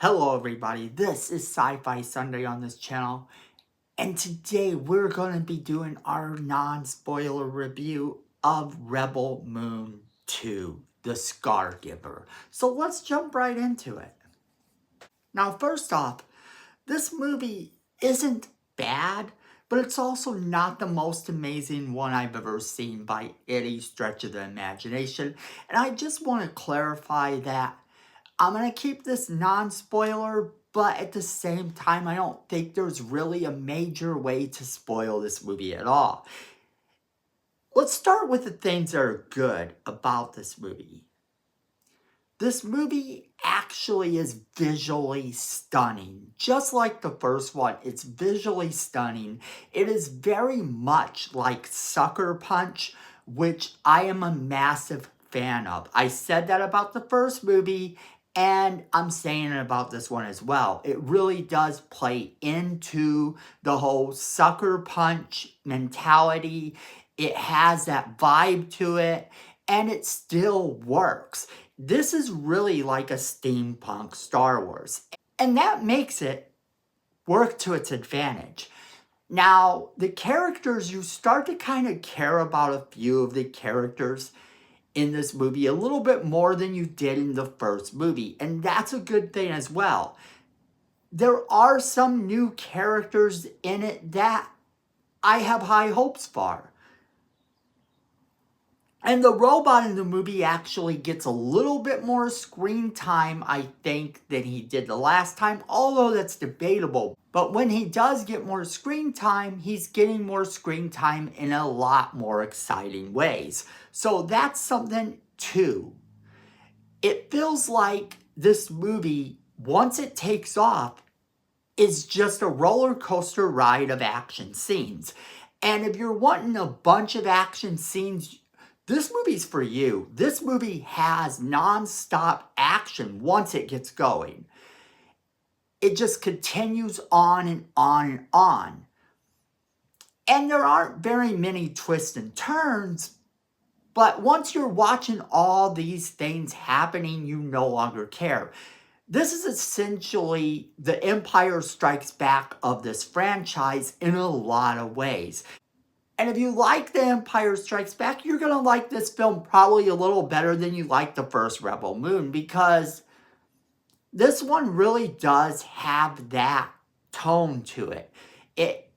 Hello everybody, this is Sci-Fi Sunday on this channel, and today we're going to be doing our non-spoiler review of Rebel Moon 2, the Scargiver. So let's jump right into it. Now first off, this movie isn't bad, but it's also not the most amazing one I've ever seen by any stretch of the imagination, and I just want to clarify that I'm going to keep this non-spoiler, but at the same time, I don't think there's really a major way to spoil this movie at all. Let's start with the things that are good about this movie. This movie actually is visually stunning. Just like the first one, it's visually stunning. It is very much like Sucker Punch, which I am a massive fan of. I said that about the first movie, and I'm saying it about this one as well. It really does play into the whole Sucker Punch mentality. It has that vibe to it, and it still works. This is really like a steampunk Star Wars, and that makes it work to its advantage. Now, the characters, you start to kind of care about a few of the characters in this movie a little bit more than you did in the first movie, and that's a good thing as well. There are some new characters in it that I have high hopes for. And the robot in the movie actually gets a little bit more screen time, I think, than he did the last time, although that's debatable. But when he does get more screen time, he's getting more screen time in a lot more exciting ways. So that's something too. It feels like this movie, once it takes off, is just a roller coaster ride of action scenes. And if you're wanting a bunch of action scenes, this movie's for you. This movie has non-stop action once it gets going. It just continues on and on and on. And there aren't very many twists and turns, but once you're watching all these things happening, you no longer care. This is essentially the Empire Strikes Back of this franchise in a lot of ways. And if you like The Empire Strikes Back, you're going to like this film probably a little better than you like the first Rebel Moon, because this one really does have that tone to it.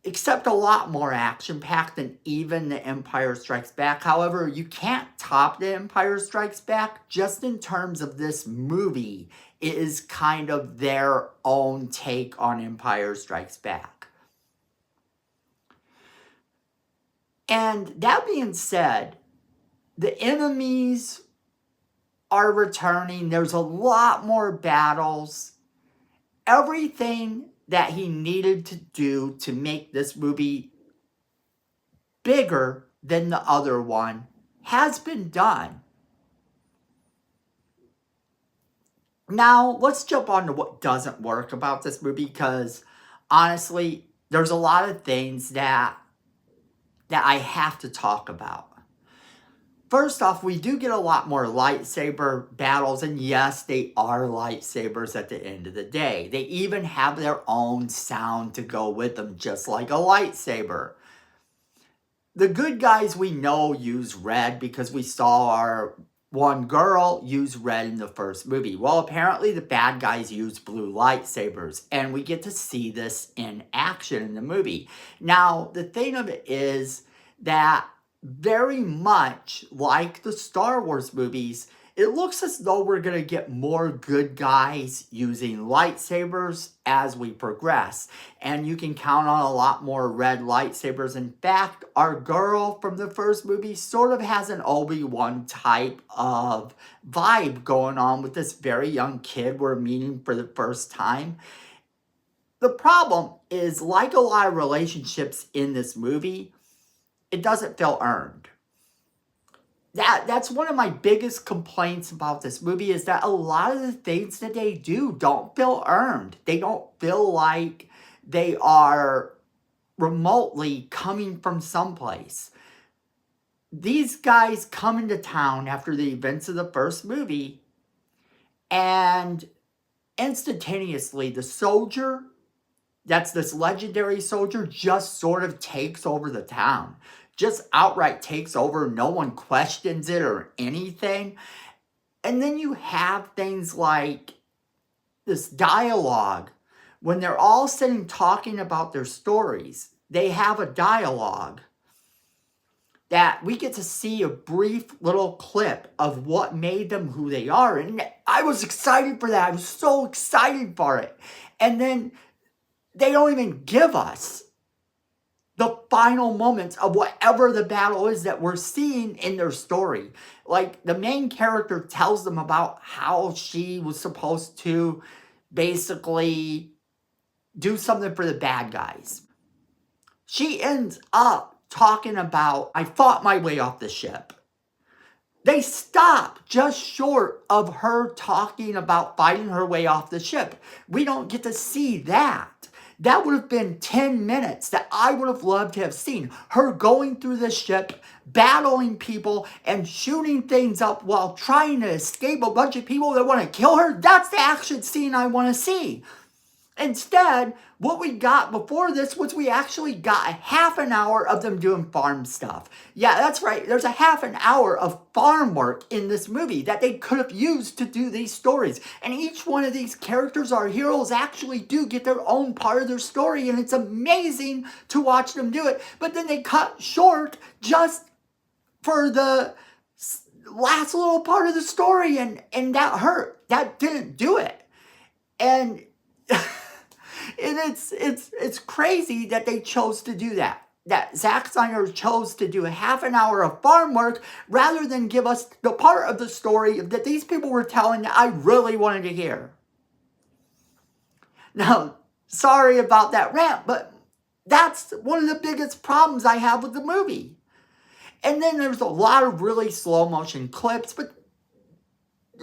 Except a lot more action-packed than even The Empire Strikes Back. However, you can't top The Empire Strikes Back just in terms of this movie. It is kind of their own take on Empire Strikes Back. And that being said, the enemies are returning. There's a lot more battles. Everything that he needed to do to make this movie bigger than the other one has been done. Now, let's jump on to what doesn't work about this movie, because honestly, there's a lot of things that I have to talk about. First off, we do get a lot more lightsaber battles, and yes, they are lightsabers at the end of the day. They even have their own sound to go with them, just like a lightsaber. The good guys we know use red because we saw our one girl use red in the first movie. Well, apparently the bad guys use blue lightsabers, and we get to see this in action in the movie. Now, the thing of it is that very much like the Star Wars movies, it looks as though we're going to get more good guys using lightsabers as we progress. And you can count on a lot more red lightsabers. In fact, our girl from the first movie sort of has an Obi-Wan type of vibe going on with this very young kid we're meeting for the first time. The problem is, like a lot of relationships in this movie, it doesn't feel earned. That's one of my biggest complaints about this movie, is that a lot of the things that they do don't feel earned. They don't feel like they are remotely coming from someplace. These guys come into town after the events of the first movie, and instantaneously, the soldier, that's this legendary soldier, just sort of takes over the town. Just outright takes over. No one questions it or anything. And then you have things like this dialogue. When they're all sitting talking about their stories, they have a dialogue that we get to see a brief little clip of what made them who they are. And I was excited for that. I was so excited for it. And then they don't even give us the final moments of whatever the battle is that we're seeing in their story. Like, the main character tells them about how she was supposed to basically do something for the bad guys. She ends up talking about, I fought my way off the ship. They stop just short of her talking about fighting her way off the ship. We don't get to see that. That would have been 10 minutes that I would have loved to have seen. Her going through the ship, battling people, and shooting things up while trying to escape a bunch of people that want to kill her. That's the action scene I want to see. Instead, what we got before this was we actually got a half an hour of them doing farm stuff. Yeah, that's right. There's a half an hour of farm work in this movie that they could have used to do these stories. And each one of these characters, our heroes, actually do get their own part of their story. And it's amazing to watch them do it. But then they cut short just for the last little part of the story. And that hurt. That didn't do it. And... and it's crazy that they chose to do that. That Zack Snyder chose to do a half an hour of farm work rather than give us the part of the story that these people were telling that I really wanted to hear. Now, sorry about that rant, but that's one of the biggest problems I have with the movie. And then there's a lot of really slow motion clips, but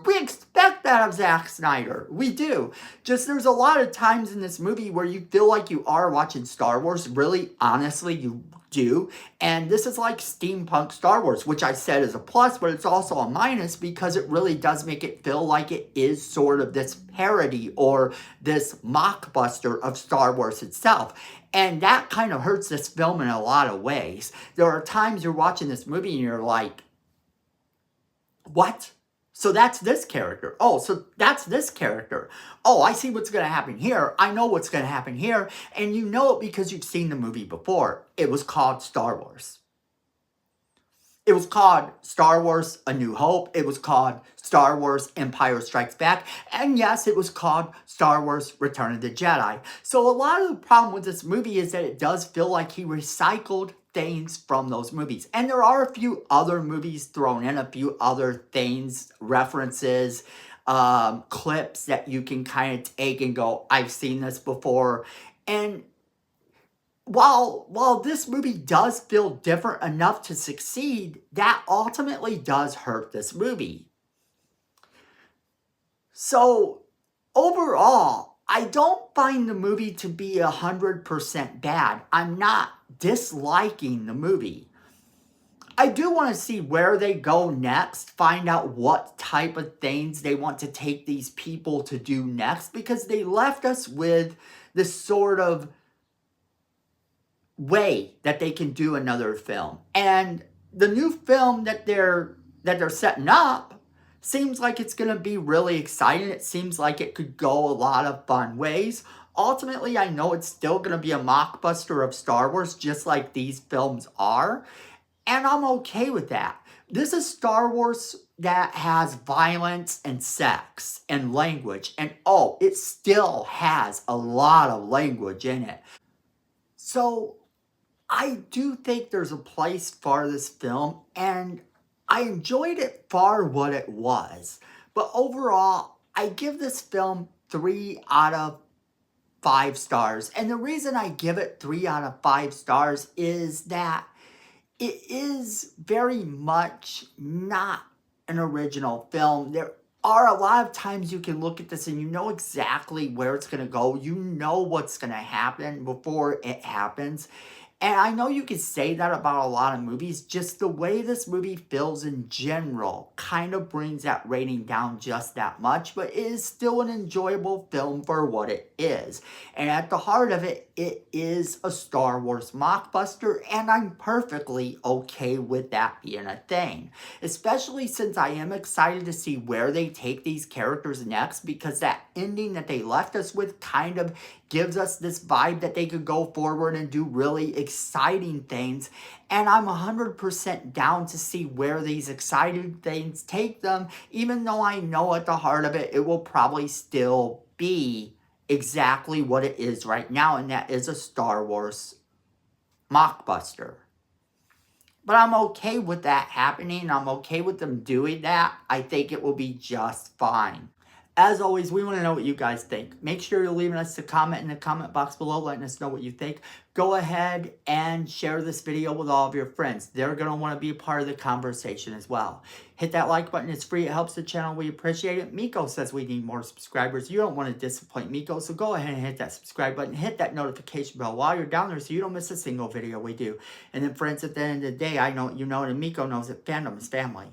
we expect that of Zack Snyder. We do. Just there's a lot of times in this movie where you feel like you are watching Star Wars. Really, honestly, you do. And this is like steampunk Star Wars, which I said is a plus, but it's also a minus because it really does make it feel like it is sort of this parody or this mockbuster of Star Wars itself. And that kind of hurts this film in a lot of ways. There are times you're watching this movie and you're like, what? So that's this character. Oh, so that's this character. Oh, I see what's going to happen here. I know what's going to happen here. And you know it because you've seen the movie before. It was called Star Wars. It was called Star Wars A New Hope. It was called Star Wars Empire Strikes Back. And yes, it was called Star Wars Return of the Jedi. So a lot of the problem with this movie is that it does feel like he recycled things from those movies. And there are a few other movies thrown in, a few other things, references, clips that you can kind of take and go, I've seen this before. And while this movie does feel different enough to succeed, that ultimately does hurt this movie. So overall, I don't find the movie to be 100% bad. I'm not disliking the movie. I do want to see where they go next, find out what type of things they want to take these people to do next, because they left us with this sort of way that they can do another film. And the new film that they're setting up seems like it's going to be really exciting. It seems like it could go a lot of fun ways. Ultimately, I know it's still going to be a mockbuster of Star Wars, just like these films are. And I'm okay with that. This is Star Wars that has violence and sex and language. And oh, it still has a lot of language in it. So I do think there's a place for this film, and I enjoyed it for what it was. But overall, I give this film 3 out of 5 stars. And the reason I give it 3 out of 5 stars is that it is very much not an original film. There are a lot of times you can look at this and you know exactly where it's going to go. You know what's going to happen before it happens. And I know you could say that about a lot of movies, just the way this movie feels in general kind of brings that rating down just that much, but it is still an enjoyable film for what it is. And at the heart of it, it is a Star Wars mockbuster, and I'm perfectly okay with that being a thing. Especially since I am excited to see where they take these characters next, because that ending that they left us with kind of gives us this vibe that they could go forward and do really exciting things. And I'm 100% down to see where these exciting things take them, even though I know at the heart of it, it will probably still be exactly what it is right now, and that is a Star Wars mockbuster. But I'm okay with that happening. I'm okay with them doing that. I think it will be just fine. As always, we want to know what you guys think. Make sure you're leaving us a comment in the comment box below, letting us know what you think. Go ahead and share this video with all of your friends. They're going to want to be a part of the conversation as well. Hit that like button. It's free. It helps the channel. We appreciate it. Miko says we need more subscribers. You don't want to disappoint Miko, so go ahead and hit that subscribe button. Hit that notification bell while you're down there so you don't miss a single video we do. And then, friends, at the end of the day, I know you know it, and Miko knows that fandom is family.